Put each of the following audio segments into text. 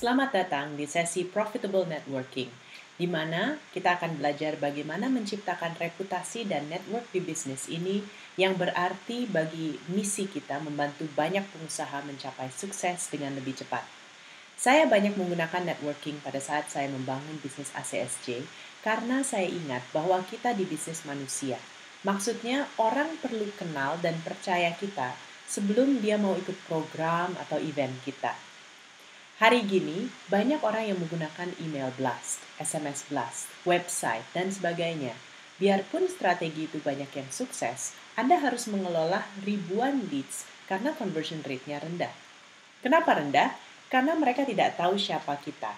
Selamat datang di sesi Profitable Networking, di mana kita akan belajar bagaimana menciptakan reputasi dan network di bisnis ini yang berarti bagi misi kita membantu banyak pengusaha mencapai sukses dengan lebih cepat. Saya banyak menggunakan networking pada saat saya membangun bisnis ACSJ karena saya ingat bahwa kita di bisnis manusia. Maksudnya orang perlu kenal dan percaya kita sebelum dia mau ikut program atau event kita. Hari gini, banyak orang yang menggunakan email blast, SMS blast, website, dan sebagainya. Biarpun strategi itu banyak yang sukses, Anda harus mengelola ribuan leads karena conversion rate-nya rendah. Kenapa rendah? Karena mereka tidak tahu siapa kita.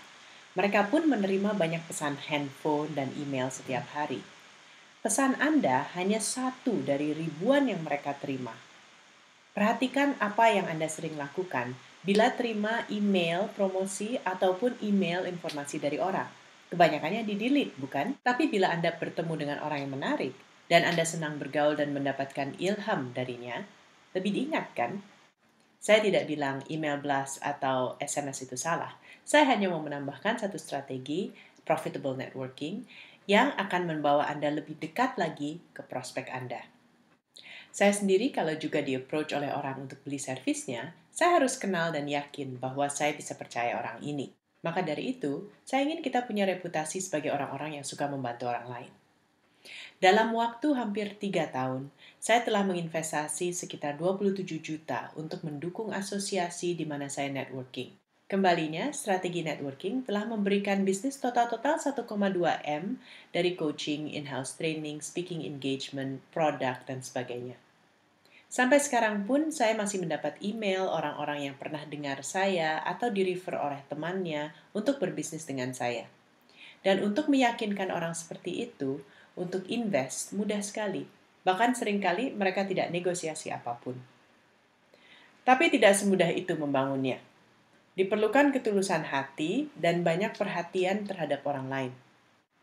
Mereka pun menerima banyak pesan handphone dan email setiap hari. Pesan Anda hanya satu dari ribuan yang mereka terima. Perhatikan apa yang Anda sering lakukan bila terima email promosi ataupun email informasi dari orang. Kebanyakannya di-delete, bukan? Tapi bila Anda bertemu dengan orang yang menarik dan Anda senang bergaul dan mendapatkan ilham darinya, lebih diingat kan? Saya tidak bilang email blast atau SMS itu salah. Saya hanya mau menambahkan satu strategi profitable networking yang akan membawa Anda lebih dekat lagi ke prospek Anda. Saya sendiri kalau juga di-approach oleh orang untuk beli servisnya, saya harus kenal dan yakin bahwa saya bisa percaya orang ini. Maka dari itu, saya ingin kita punya reputasi sebagai orang-orang yang suka membantu orang lain. Dalam waktu hampir 3 tahun, saya telah menginvestasi sekitar 27 juta untuk mendukung asosiasi di mana saya networking. Kembalinya, strategi networking telah memberikan bisnis total 1,2 M dari coaching, in-house training, speaking engagement, produk, dan sebagainya. Sampai sekarang pun saya masih mendapat email orang-orang yang pernah dengar saya atau di-refer oleh temannya untuk berbisnis dengan saya. Dan untuk meyakinkan orang seperti itu, untuk invest mudah sekali. Bahkan seringkali mereka tidak negosiasi apapun. Tapi tidak semudah itu membangunnya. Diperlukan ketulusan hati dan banyak perhatian terhadap orang lain.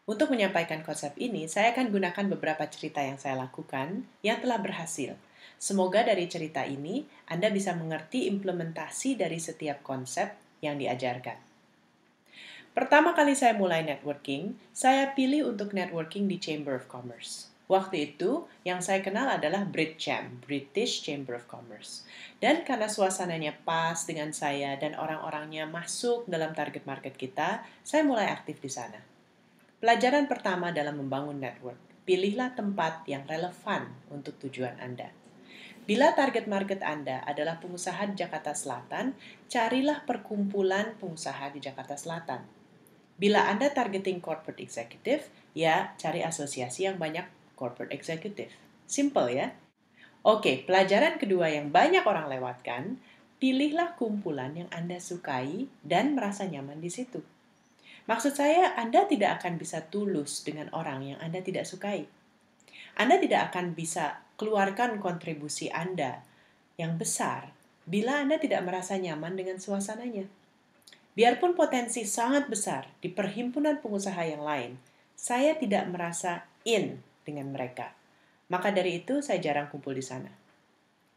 Untuk menyampaikan konsep ini, saya akan gunakan beberapa cerita yang saya lakukan yang telah berhasil. Semoga dari cerita ini, Anda bisa mengerti implementasi dari setiap konsep yang diajarkan. Pertama kali saya mulai networking, saya pilih untuk networking di Chamber of Commerce. Waktu itu, yang saya kenal adalah BritCham, British Chamber of Commerce. Dan karena suasananya pas dengan saya dan orang-orangnya masuk dalam target market kita, saya mulai aktif di sana. Pelajaran pertama dalam membangun network, pilihlah tempat yang relevan untuk tujuan Anda. Bila target market Anda adalah pengusaha di Jakarta Selatan, carilah perkumpulan pengusaha di Jakarta Selatan. Bila Anda targeting corporate executive, ya cari asosiasi yang banyak corporate executive. Simple ya? Oke, pelajaran kedua yang banyak orang lewatkan, pilihlah kumpulan yang Anda sukai dan merasa nyaman di situ. Maksud saya, Anda tidak akan bisa tulus dengan orang yang Anda tidak sukai. Anda tidak akan bisa keluarkan kontribusi Anda yang besar bila Anda tidak merasa nyaman dengan suasananya. Biarpun potensi sangat besar di perhimpunan pengusaha yang lain, saya tidak merasa in dengan mereka. Maka dari itu, saya jarang kumpul di sana.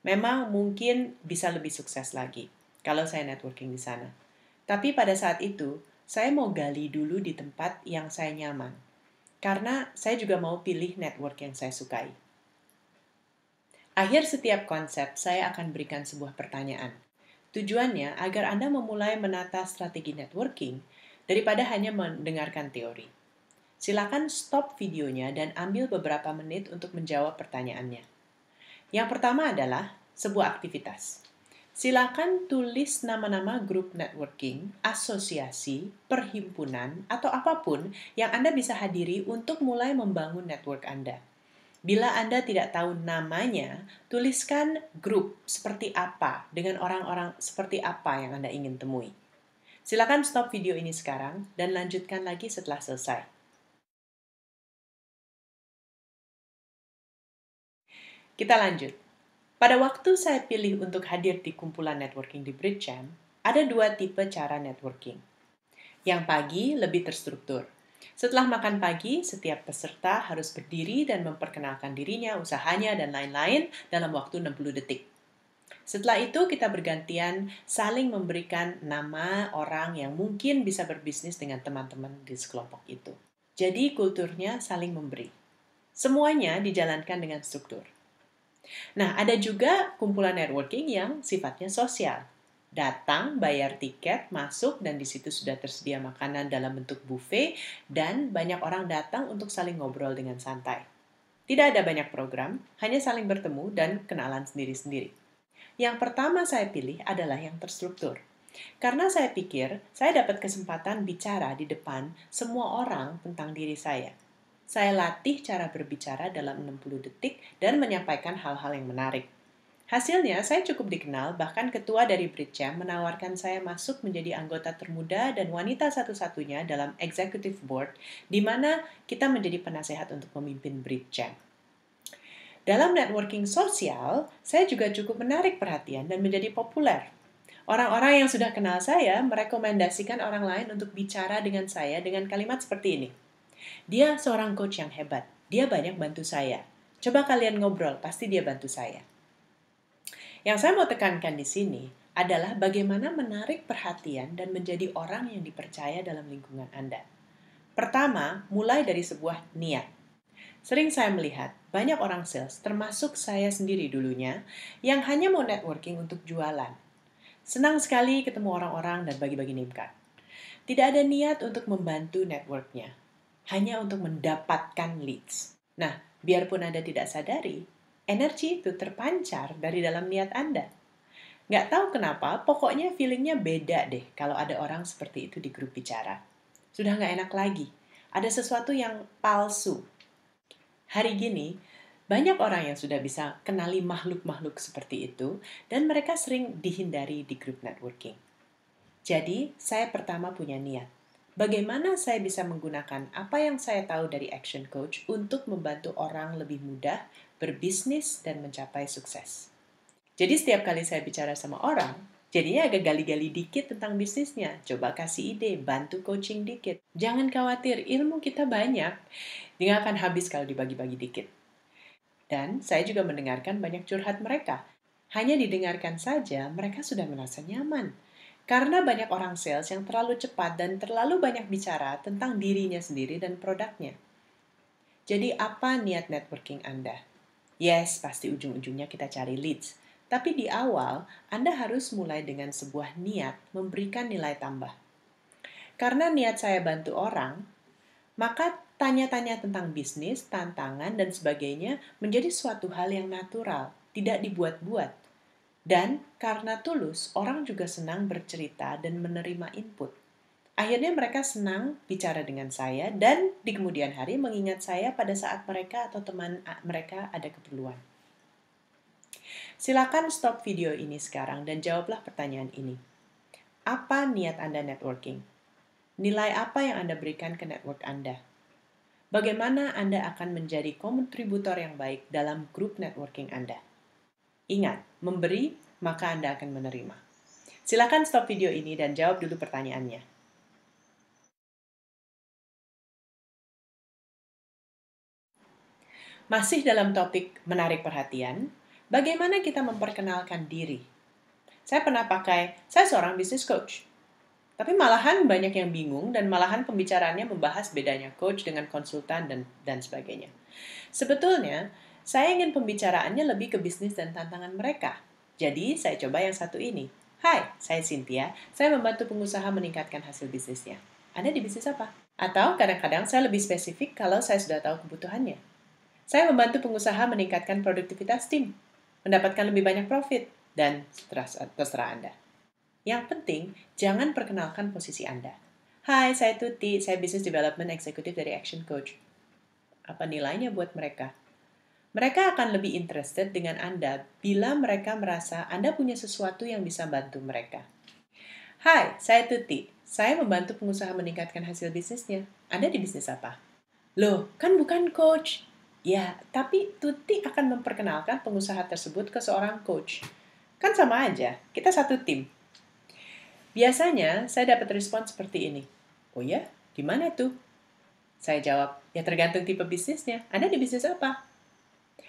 Memang mungkin bisa lebih sukses lagi kalau saya networking di sana. Tapi pada saat itu, saya mau gali dulu di tempat yang saya nyaman. Karena saya juga mau pilih network yang saya sukai. Akhir setiap konsep, saya akan berikan sebuah pertanyaan. Tujuannya agar Anda memulai menata strategi networking daripada hanya mendengarkan teori. Silakan stop videonya dan ambil beberapa menit untuk menjawab pertanyaannya. Yang pertama adalah sebuah aktivitas. Silakan tulis nama-nama grup networking, asosiasi, perhimpunan, atau apapun yang Anda bisa hadiri untuk mulai membangun network Anda. Bila Anda tidak tahu namanya, tuliskan grup seperti apa dengan orang-orang seperti apa yang Anda ingin temui. Silakan stop video ini sekarang dan lanjutkan lagi setelah selesai. Kita lanjut. Pada waktu saya pilih untuk hadir di kumpulan networking di BritCham, ada 2 tipe cara networking. Yang pagi lebih terstruktur. Setelah makan pagi, setiap peserta harus berdiri dan memperkenalkan dirinya, usahanya, dan lain-lain dalam waktu 60 detik. Setelah itu kita bergantian saling memberikan nama orang yang mungkin bisa berbisnis dengan teman-teman di sekelompok itu. Jadi kulturnya saling memberi. Semuanya dijalankan dengan struktur. Nah, ada juga kumpulan networking yang sifatnya sosial. Datang, bayar tiket, masuk, dan di situ sudah tersedia makanan dalam bentuk buffet, dan banyak orang datang untuk saling ngobrol dengan santai. Tidak ada banyak program, hanya saling bertemu dan kenalan sendiri-sendiri. Yang pertama saya pilih adalah yang terstruktur. Karena saya pikir saya dapat kesempatan bicara di depan semua orang tentang diri saya. Saya latih cara berbicara dalam 60 detik dan menyampaikan hal-hal yang menarik. Hasilnya, saya cukup dikenal, bahkan ketua dari Bridgechamp menawarkan saya masuk menjadi anggota termuda dan wanita satu-satunya dalam executive board, di mana kita menjadi penasehat untuk memimpin Bridgechamp. Dalam networking sosial, saya juga cukup menarik perhatian dan menjadi populer. Orang-orang yang sudah kenal saya merekomendasikan orang lain untuk bicara dengan saya dengan kalimat seperti ini. Dia seorang coach yang hebat. Dia banyak bantu saya. Coba kalian ngobrol, pasti dia bantu saya. Yang saya mau tekankan di sini adalah bagaimana menarik perhatian dan menjadi orang yang dipercaya dalam lingkungan Anda. Pertama, mulai dari sebuah niat. Sering saya melihat banyak orang sales, termasuk saya sendiri dulunya, yang hanya mau networking untuk jualan. Senang sekali ketemu orang-orang dan bagi-bagi name card. Tidak ada niat untuk membantu networknya, hanya untuk mendapatkan leads. Nah, biarpun Anda tidak sadari, energi itu terpancar dari dalam niat Anda. Nggak tahu kenapa, pokoknya feelingnya beda deh kalau ada orang seperti itu di grup bicara. Sudah nggak enak lagi. Ada sesuatu yang palsu. Hari gini, banyak orang yang sudah bisa kenali makhluk-makhluk seperti itu, dan mereka sering dihindari di grup networking. Jadi, saya pertama punya niat. Bagaimana saya bisa menggunakan apa yang saya tahu dari Action Coach untuk membantu orang lebih mudah berbisnis dan mencapai sukses. Jadi setiap kali saya bicara sama orang, jadinya agak gali-gali dikit tentang bisnisnya. Coba kasih ide, bantu coaching dikit. Jangan khawatir, ilmu kita banyak. Dia akan habis kalau dibagi-bagi dikit. Dan saya juga mendengarkan banyak curhat mereka. Hanya didengarkan saja, mereka sudah merasa nyaman. Karena banyak orang sales yang terlalu cepat dan terlalu banyak bicara tentang dirinya sendiri dan produknya. Jadi apa niat networking Anda? Yes, pasti ujung-ujungnya kita cari leads. Tapi di awal, Anda harus mulai dengan sebuah niat memberikan nilai tambah. Karena niat saya bantu orang, maka tanya-tanya tentang bisnis, tantangan, dan sebagainya menjadi suatu hal yang natural, tidak dibuat-buat. Dan karena tulus, orang juga senang bercerita dan menerima input. Akhirnya mereka senang bicara dengan saya dan di kemudian hari mengingat saya pada saat mereka atau teman mereka ada keperluan. Silakan stop video ini sekarang dan jawablah pertanyaan ini. Apa niat Anda networking? Nilai apa yang Anda berikan ke network Anda? Bagaimana Anda akan menjadi kontributor yang baik dalam grup networking Anda? Ingat, memberi, maka Anda akan menerima. Silakan stop video ini dan jawab dulu pertanyaannya. Masih dalam topik menarik perhatian, bagaimana kita memperkenalkan diri? Saya pernah saya seorang business coach. Tapi malahan banyak yang bingung dan malahan pembicaraannya membahas bedanya coach dengan konsultan dan sebagainya. Sebetulnya, saya ingin pembicaraannya lebih ke bisnis dan tantangan mereka. Jadi, saya coba yang satu ini. Hai, saya Cynthia. Saya membantu pengusaha meningkatkan hasil bisnisnya. Anda di bisnis apa? Atau kadang-kadang saya lebih spesifik kalau saya sudah tahu kebutuhannya. Saya membantu pengusaha meningkatkan produktivitas tim, mendapatkan lebih banyak profit, dan terserah Anda. Yang penting, jangan perkenalkan posisi Anda. Hai, saya Tuti. Saya Business Development Executive dari Action Coach. Apa nilainya buat mereka? Mereka akan lebih interested dengan Anda bila mereka merasa Anda punya sesuatu yang bisa bantu mereka. Hai, saya Tuti. Saya membantu pengusaha meningkatkan hasil bisnisnya. Anda di bisnis apa? Loh, kan bukan coach. Ya, tapi Tuti akan memperkenalkan pengusaha tersebut ke seorang coach. Kan sama aja, kita satu tim. Biasanya, saya dapat respon seperti ini. Oh ya, gimana tuh? Saya jawab, ya tergantung tipe bisnisnya. Anda di bisnis apa?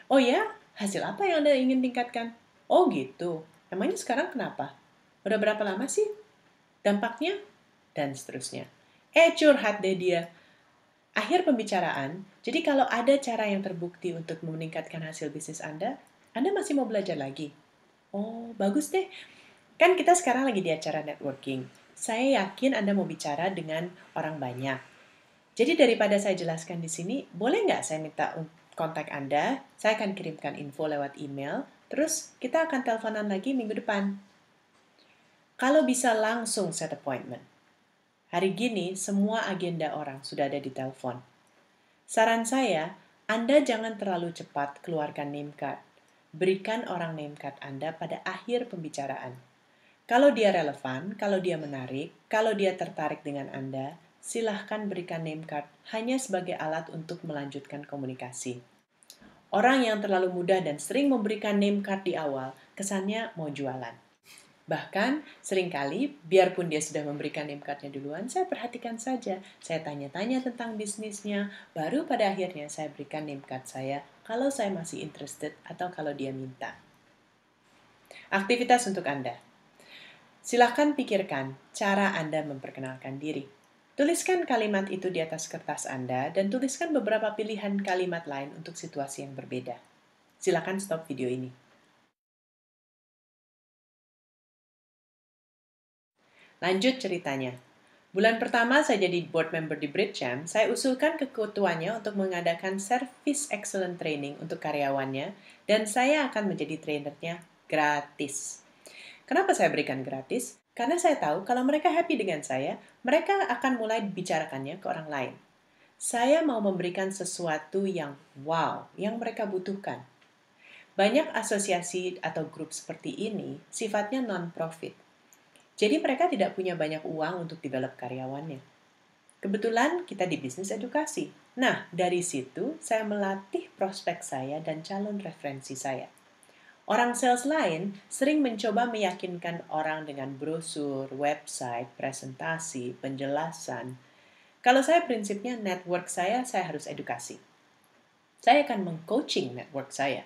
Oh ya, hasil apa yang Anda ingin tingkatkan? Oh gitu. Emangnya sekarang kenapa? Udah berapa lama sih? Dampaknya? Dan seterusnya. Curhat deh dia. Akhir pembicaraan, jadi kalau ada cara yang terbukti untuk meningkatkan hasil bisnis Anda masih mau belajar lagi? Oh, bagus deh. Kan kita sekarang lagi di acara networking. Saya yakin Anda mau bicara dengan orang banyak. Jadi daripada saya jelaskan di sini, boleh nggak saya minta kontak Anda? Saya akan kirimkan info lewat email, terus kita akan teleponan lagi minggu depan. Kalau bisa langsung set appointment. Hari gini, semua agenda orang sudah ada di telepon. Saran saya, Anda jangan terlalu cepat keluarkan name card. Berikan orang name card Anda pada akhir pembicaraan. Kalau dia relevan, kalau dia menarik, kalau dia tertarik dengan Anda, silahkan berikan name card hanya sebagai alat untuk melanjutkan komunikasi. Orang yang terlalu mudah dan sering memberikan name card di awal, kesannya mau jualan. Bahkan, seringkali, biarpun dia sudah memberikan name card-nya duluan, saya perhatikan saja. Saya tanya-tanya tentang bisnisnya, baru pada akhirnya saya berikan name card saya kalau saya masih interested atau kalau dia minta. Aktivitas untuk Anda. Silahkan pikirkan cara Anda memperkenalkan diri. Tuliskan kalimat itu di atas kertas Anda dan tuliskan beberapa pilihan kalimat lain untuk situasi yang berbeda. Silahkan stop video ini. Lanjut ceritanya. Bulan pertama saya jadi board member di Bridgechamp, saya usulkan ke ketuanya untuk mengadakan Service Excellent Training untuk karyawannya, dan saya akan menjadi trainernya gratis. Kenapa saya berikan gratis? Karena saya tahu kalau mereka happy dengan saya, mereka akan mulai bicarakannya ke orang lain. Saya mau memberikan sesuatu yang wow, yang mereka butuhkan. Banyak asosiasi atau grup seperti ini sifatnya non-profit. Jadi mereka tidak punya banyak uang untuk develop karyawannya. Kebetulan kita di bisnis edukasi. Nah, dari situ saya melatih prospek saya dan calon referensi saya. Orang sales lain sering mencoba meyakinkan orang dengan brosur, website, presentasi, penjelasan. Kalau saya prinsipnya network saya harus edukasi. Saya akan meng-coaching network saya.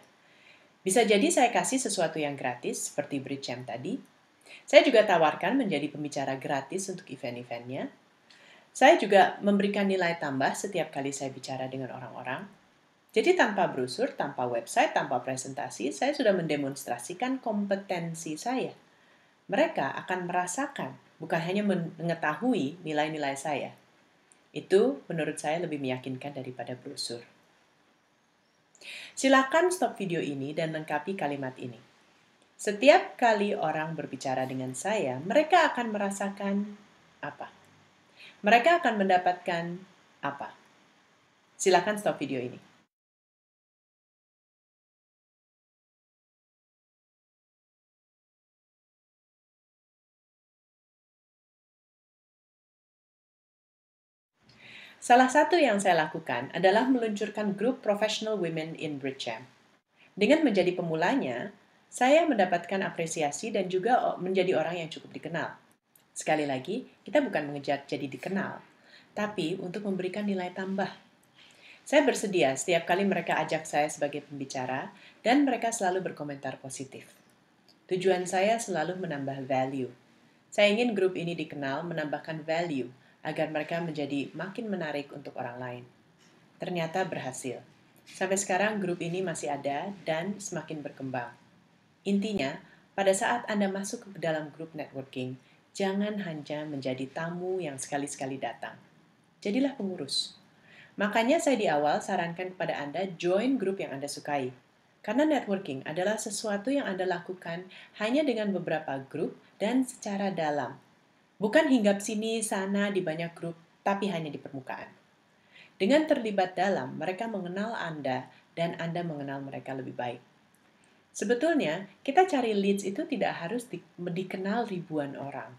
Bisa jadi saya kasih sesuatu yang gratis seperti Bridgechamp tadi. Saya juga tawarkan menjadi pembicara gratis untuk event-eventnya. Saya juga memberikan nilai tambah setiap kali saya bicara dengan orang-orang. Jadi tanpa brosur, tanpa website, tanpa presentasi, saya sudah mendemonstrasikan kompetensi saya. Mereka akan merasakan, bukan hanya mengetahui nilai-nilai saya. Itu menurut saya lebih meyakinkan daripada brosur. Silakan stop video ini dan lengkapi kalimat ini. Setiap kali orang berbicara dengan saya, mereka akan merasakan apa? Mereka akan mendapatkan apa? Silakan stop video ini. Salah satu yang saya lakukan adalah meluncurkan grup Professional Women in Bridgechamp. Dengan menjadi pemulanya, saya mendapatkan apresiasi dan juga menjadi orang yang cukup dikenal. Sekali lagi, kita bukan mengejar jadi dikenal, tapi untuk memberikan nilai tambah. Saya bersedia setiap kali mereka ajak saya sebagai pembicara, dan mereka selalu berkomentar positif. Tujuan saya selalu menambah value. Saya ingin grup ini dikenal menambahkan value, agar mereka menjadi makin menarik untuk orang lain. Ternyata berhasil. Sampai sekarang grup ini masih ada dan semakin berkembang. Intinya, pada saat Anda masuk ke dalam grup networking, jangan hanya menjadi tamu yang sekali-sekali datang. Jadilah pengurus. Makanya saya di awal sarankan kepada Anda join grup yang Anda sukai. Karena networking adalah sesuatu yang Anda lakukan hanya dengan beberapa grup dan secara dalam. Bukan hinggap sini, sana di banyak grup, tapi hanya di permukaan. Dengan terlibat dalam, mereka mengenal Anda dan Anda mengenal mereka lebih baik. Sebetulnya, kita cari leads itu tidak harus dikenal ribuan orang.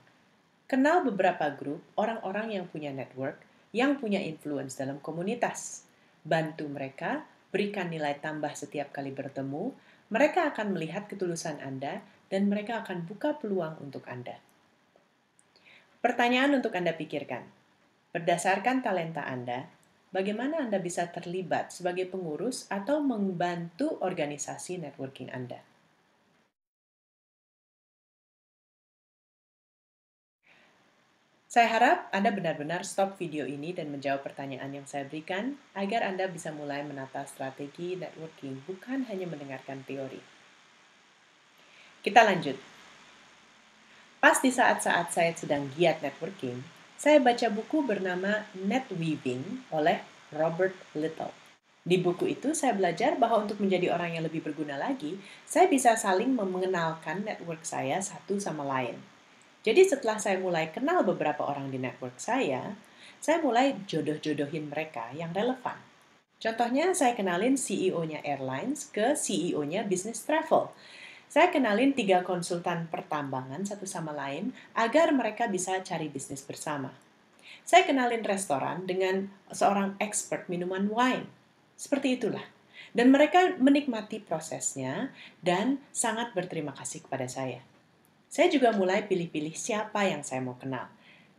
Kenal beberapa grup, orang-orang yang punya network, yang punya influence dalam komunitas. Bantu mereka, berikan nilai tambah setiap kali bertemu, mereka akan melihat ketulusan Anda, dan mereka akan buka peluang untuk Anda. Pertanyaan untuk Anda pikirkan. Berdasarkan talenta Anda, bagaimana Anda bisa terlibat sebagai pengurus atau membantu organisasi networking Anda? Saya harap Anda benar-benar stop video ini dan menjawab pertanyaan yang saya berikan agar Anda bisa mulai menata strategi networking, bukan hanya mendengarkan teori. Kita lanjut. Pas di saat-saat saya sedang giat networking, saya baca buku bernama Netweaving oleh Robert Little. Di buku itu saya belajar bahwa untuk menjadi orang yang lebih berguna lagi, saya bisa saling mengenalkan network saya satu sama lain. Jadi setelah saya mulai kenal beberapa orang di network saya mulai jodoh-jodohin mereka yang relevan. Contohnya saya kenalin CEO-nya airlines ke CEO-nya business travel. Saya kenalin 3 konsultan pertambangan satu sama lain agar mereka bisa cari bisnis bersama. Saya kenalin restoran dengan seorang expert minuman wine. Seperti itulah. Dan mereka menikmati prosesnya dan sangat berterima kasih kepada saya. Saya juga mulai pilih-pilih siapa yang saya mau kenal.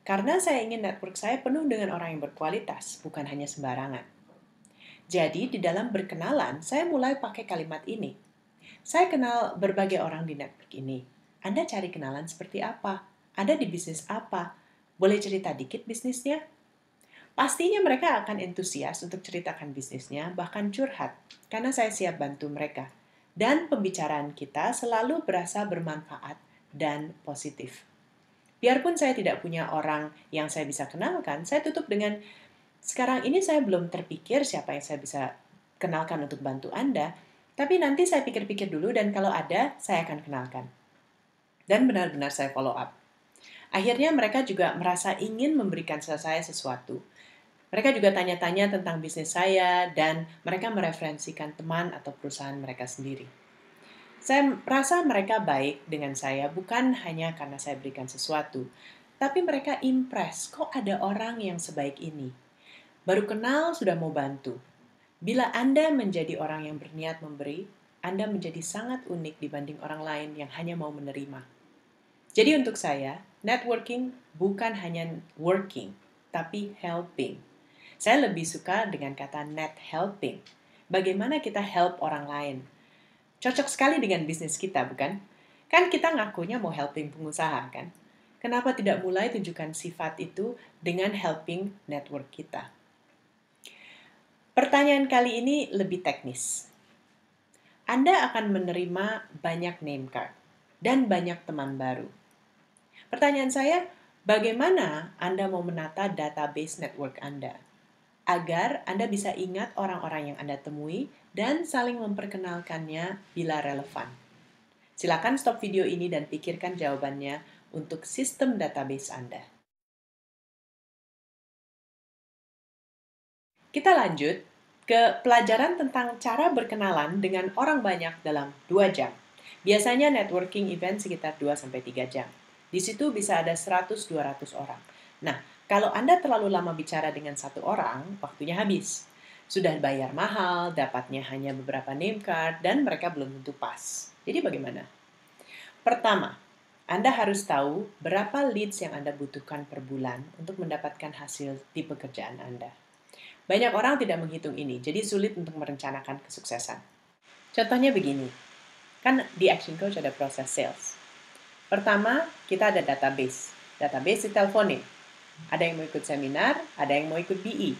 Karena saya ingin network saya penuh dengan orang yang berkualitas, bukan hanya sembarangan. Jadi di dalam berkenalan, saya mulai pakai kalimat ini. Saya kenal berbagai orang di network ini. Anda cari kenalan seperti apa? Anda di bisnis apa? Boleh cerita dikit bisnisnya? Pastinya mereka akan entusias untuk ceritakan bisnisnya, bahkan curhat, karena saya siap bantu mereka. Dan pembicaraan kita selalu berasa bermanfaat dan positif. Biarpun saya tidak punya orang yang saya bisa kenalkan, saya tutup dengan, sekarang ini saya belum terpikir siapa yang saya bisa kenalkan untuk bantu Anda, tapi nanti saya pikir-pikir dulu dan kalau ada, saya akan kenalkan. Dan benar-benar saya follow up. Akhirnya mereka juga merasa ingin memberikan saya sesuatu. Mereka juga tanya-tanya tentang bisnis saya dan mereka mereferensikan teman atau perusahaan mereka sendiri. Saya rasa mereka baik dengan saya bukan hanya karena saya berikan sesuatu, tapi mereka impress, kok ada orang yang sebaik ini. Baru kenal sudah mau bantu. Bila Anda menjadi orang yang berniat memberi, Anda menjadi sangat unik dibanding orang lain yang hanya mau menerima. Jadi untuk saya, networking bukan hanya working, tapi helping. Saya lebih suka dengan kata net helping. Bagaimana kita help orang lain? Cocok sekali dengan bisnis kita, bukan? Kan kita ngakunya mau helping pengusaha, kan? Kenapa tidak mulai tunjukkan sifat itu dengan helping network kita? Pertanyaan kali ini lebih teknis. Anda akan menerima banyak name card dan banyak teman baru. Pertanyaan saya, bagaimana Anda mau menata database network Anda? Agar Anda bisa ingat orang-orang yang Anda temui dan saling memperkenalkannya bila relevan. Silakan stop video ini dan pikirkan jawabannya untuk sistem database Anda. Kita lanjut ke pelajaran tentang cara berkenalan dengan orang banyak dalam 2 jam. Biasanya networking event sekitar 2-3 jam. Di situ bisa ada 100-200 orang. Nah, kalau Anda terlalu lama bicara dengan satu orang, waktunya habis. Sudah bayar mahal, dapatnya hanya beberapa name card, dan mereka belum tentu pas. Jadi bagaimana? Pertama, Anda harus tahu berapa leads yang Anda butuhkan per bulan untuk mendapatkan hasil di pekerjaan Anda. Banyak orang tidak menghitung ini, jadi sulit untuk merencanakan kesuksesan. Contohnya begini, kan di Action Coach ada proses sales. Pertama, kita ada database. Database diteleponin. Ada yang mau ikut seminar, ada yang mau ikut BE.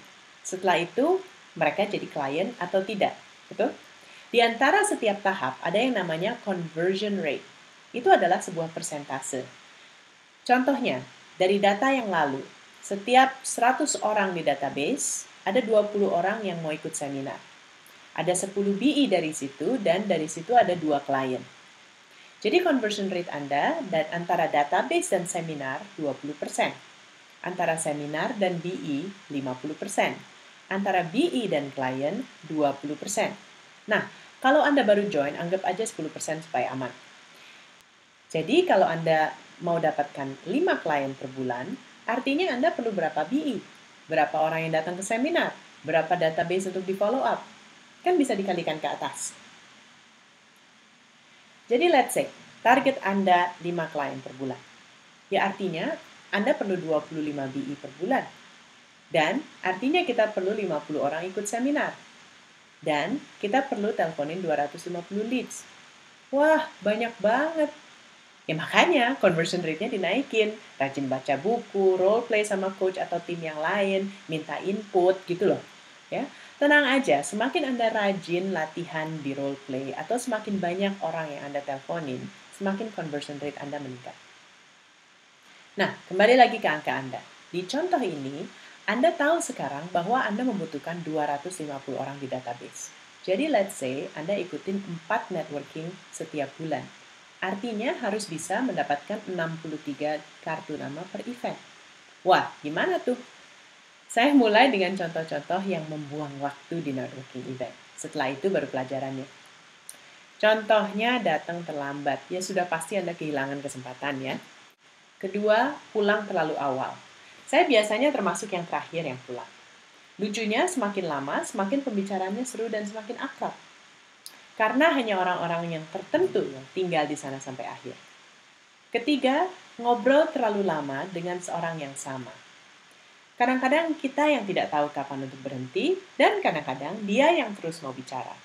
Setelah itu, mereka jadi klien atau tidak. Betul? Di antara setiap tahap, ada yang namanya conversion rate. Itu adalah sebuah persentase. Contohnya, dari data yang lalu, setiap 100 orang di database, ada 20 orang yang mau ikut seminar. Ada 10 BE dari situ, dan dari situ ada 2 klien. Jadi conversion rate Anda dan antara database dan seminar 20%. Antara seminar dan BE 50%. Antara BE dan klien 20%. Nah, kalau Anda baru join, anggap aja 10% supaya aman. Jadi kalau Anda mau dapatkan 5 klien per bulan, artinya Anda perlu berapa BE? Berapa orang yang datang ke seminar? Berapa database untuk di follow up? Kan bisa dikalikan ke atas. Jadi let's say, target Anda 5 klien per bulan. Ya artinya, Anda perlu 25 BE per bulan. Dan artinya kita perlu 50 orang ikut seminar. Dan kita perlu teleponin 250 leads. Wah, banyak banget. Ya makanya conversion rate-nya dinaikin. Rajin baca buku, role play sama coach atau tim yang lain, minta input gitu loh. Ya, tenang aja, semakin Anda rajin latihan di role play atau semakin banyak orang yang Anda teleponin, semakin conversion rate Anda meningkat. Nah, kembali lagi ke angka Anda. Di contoh ini, Anda tahu sekarang bahwa Anda membutuhkan 250 orang di database. Jadi let's say Anda ikutin 4 networking setiap bulan. Artinya harus bisa mendapatkan 63 kartu nama per event. Wah, gimana tuh? Saya mulai dengan contoh-contoh yang membuang waktu di networking event. Setelah itu baru pelajarannya. Contohnya datang terlambat, ya sudah pasti Anda kehilangan kesempatan ya. Kedua, pulang terlalu awal. Saya biasanya termasuk yang terakhir yang pulang. Lucunya semakin lama, semakin pembicaraannya seru dan semakin akrab. Karena hanya orang-orang yang tertentu yang tinggal di sana sampai akhir. Ketiga, ngobrol terlalu lama dengan seorang yang sama. Kadang-kadang kita yang tidak tahu kapan untuk berhenti, dan kadang-kadang dia yang terus mau bicara.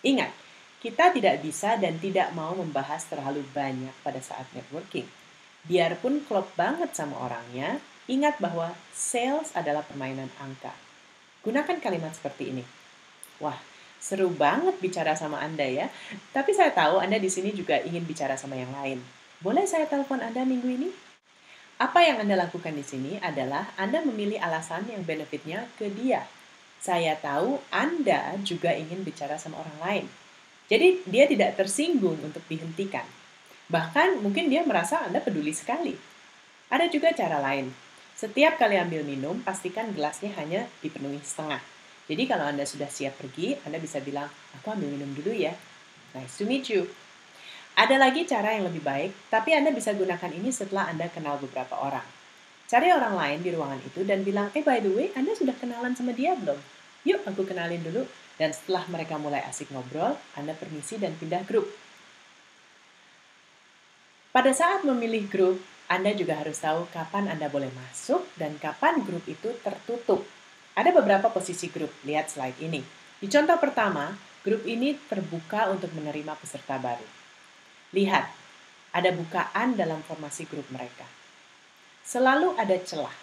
Ingat, kita tidak bisa dan tidak mau membahas terlalu banyak pada saat networking. Biarpun klop banget sama orangnya, ingat bahwa sales adalah permainan angka. Gunakan kalimat seperti ini. Wah, seru banget bicara sama Anda ya. Tapi saya tahu Anda di sini juga ingin bicara sama yang lain. Boleh saya telepon Anda minggu ini? Apa yang Anda lakukan di sini adalah Anda memilih alasan yang benefitnya ke dia. Saya tahu Anda juga ingin bicara sama orang lain. Jadi dia tidak tersinggung untuk dihentikan. Bahkan mungkin dia merasa Anda peduli sekali. Ada juga cara lain. Setiap kali ambil minum, pastikan gelasnya hanya dipenuhi setengah. Jadi kalau Anda sudah siap pergi, Anda bisa bilang, aku ambil minum dulu ya. Nice to meet you. Ada lagi cara yang lebih baik, tapi Anda bisa gunakan ini setelah Anda kenal beberapa orang. Cari orang lain di ruangan itu dan bilang, by the way, Anda sudah kenalan sama dia belum? Yuk, aku kenalin dulu. Dan setelah mereka mulai asik ngobrol, Anda permisi dan pindah grup. Pada saat memilih grup, Anda juga harus tahu kapan Anda boleh masuk dan kapan grup itu tertutup. Ada beberapa posisi grup, lihat slide ini. Di contoh pertama, grup ini terbuka untuk menerima peserta baru. Lihat, ada bukaan dalam formasi grup mereka. Selalu ada celah.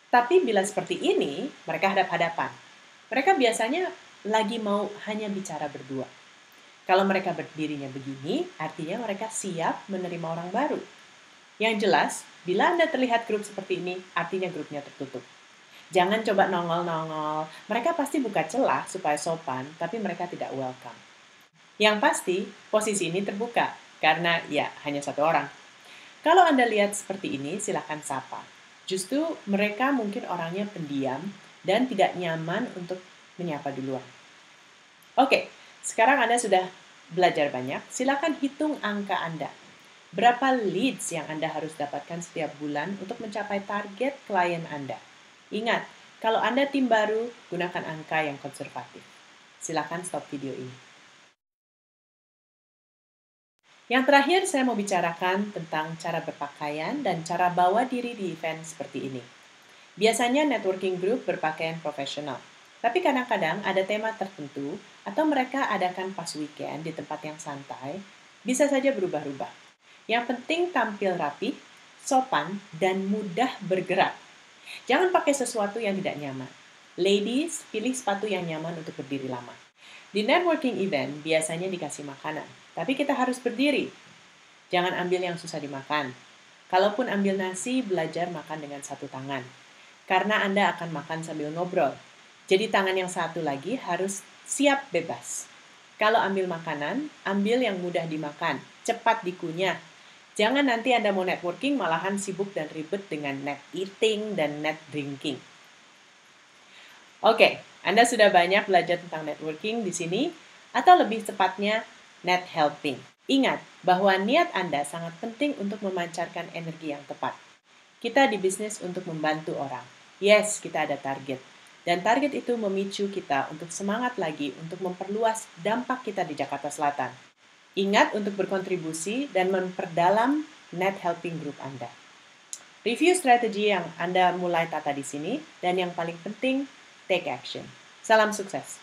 Tapi bila seperti ini, mereka hadap-hadapan. Mereka biasanya lagi mau hanya bicara berdua. Kalau mereka berdirinya begini, artinya mereka siap menerima orang baru. Yang jelas, bila Anda terlihat grup seperti ini, artinya grupnya tertutup. Jangan coba nongol-nongol. Mereka pasti buka celah supaya sopan, tapi mereka tidak welcome. Yang pasti, posisi ini terbuka, karena ya hanya satu orang. Kalau Anda lihat seperti ini, silakan sapa. Justru mereka mungkin orangnya pendiam dan tidak nyaman untuk menyapa duluan. Oke, sekarang Anda sudah belajar banyak, silakan hitung angka Anda. Berapa leads yang Anda harus dapatkan setiap bulan untuk mencapai target klien Anda? Ingat, kalau Anda tim baru, gunakan angka yang konservatif. Silakan stop video ini. Yang terakhir, saya mau bicarakan tentang cara berpakaian dan cara bawa diri di event seperti ini. Biasanya networking group berpakaian profesional, tapi kadang-kadang ada tema tertentu atau mereka adakan pas weekend di tempat yang santai, bisa saja berubah-ubah. Yang penting tampil rapi, sopan, dan mudah bergerak. Jangan pakai sesuatu yang tidak nyaman. Ladies, pilih sepatu yang nyaman untuk berdiri lama. Di networking event biasanya dikasih makanan, tapi kita harus berdiri. Jangan ambil yang susah dimakan. Kalaupun ambil nasi, belajar makan dengan satu tangan. Karena Anda akan makan sambil ngobrol. Jadi tangan yang satu lagi harus siap bebas. Kalau ambil makanan, ambil yang mudah dimakan, cepat dikunyah. Jangan nanti Anda mau networking malahan sibuk dan ribet dengan net eating dan net drinking. Oke, Anda sudah banyak belajar tentang networking di sini, atau lebih tepatnya net helping. Ingat bahwa niat Anda sangat penting untuk memancarkan energi yang tepat. Kita di bisnis untuk membantu orang. Yes, kita ada target. Dan target itu memicu kita untuk semangat lagi untuk memperluas dampak kita di Jakarta Selatan. Ingat untuk berkontribusi dan memperdalam net helping group Anda. Review strategi yang Anda mulai tata di sini, dan yang paling penting, take action. Salam sukses.